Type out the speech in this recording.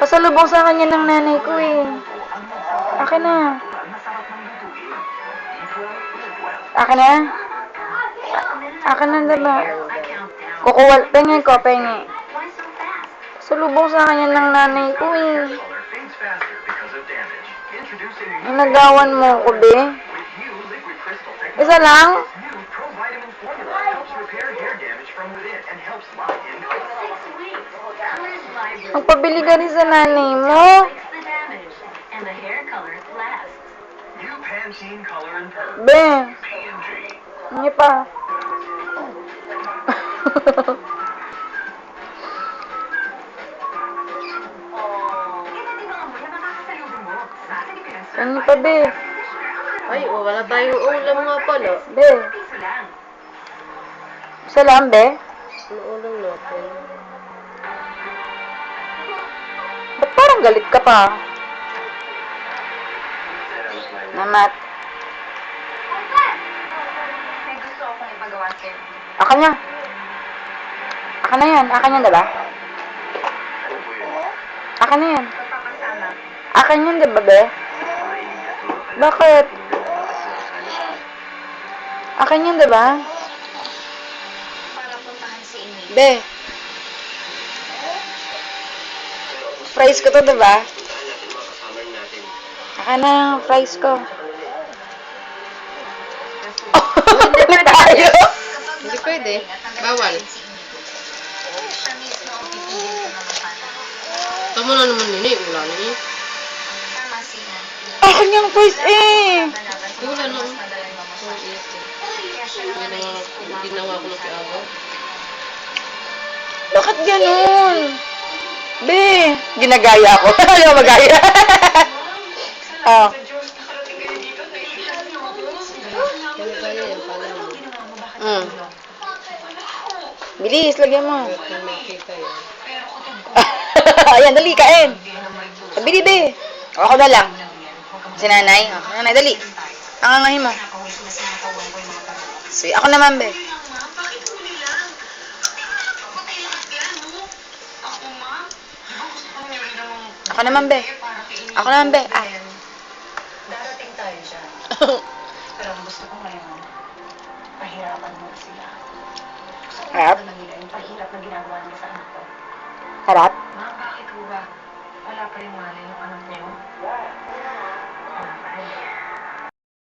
Pasalubong sa kanya ng nanay ko eh. Akin na. Akin na? Akin na diba? Kukuwal. Pengi ko, pengi. Pasalubong sa kanya ng nanay ko eh. Nagawan mo ko, be? Isa lang? Magpabili ka rin sa nanay mo. Be. Hindi pa. Ano pa, be? Ay, wala tayong ulam nga pala. Be. Isa lang, be? Ano ulam natin? Ba't parang galit ka pa? Namat. May gusto akong ipagawa sa'yo. Akin niya. Akin na yan. Akin yan, diba? Akin na yan. Magpapasama. Akin yan, diba, be? Bakit? Akin yan, diba? Para puntahan si Amy. Be. Fries ko to, diba? Akin na yung fries ko. Hindi tayo. Hindi pwede. Bawal. Siya mismo ang pipigil ko na mapana. Tama na naman nini. Wala na eh. Tama si Amy. Akin yung fries eh. Manaban sa Wala na. mas madaling mamasal. Kaya siya naman naisip ko ba? Ginawa ko na si Aga. Bakit ganun? Be, ginagaya ako. Ano magaya? Oh. Kaya yan pala mo. Bilis, lagyan mo. Kaya kung nakita yan. Ayan, dali, kain. Bili, be. Ako na lang. Si nanay. Oh, nanay, dali. Angangahin mo. Sige, ako naman, be. Ako naman, be. Ako naman, be. Ah. Darating tayo dyan. Pero ang gusto ko ngayon, pahirapan mo sila. Gusto ko Harap? na nila yung pahirap na ginagawa nila sa anak ko. Harap? Ma, bakit ho ba? Wala pa rin malay yung anak niyo? Wala pa rin.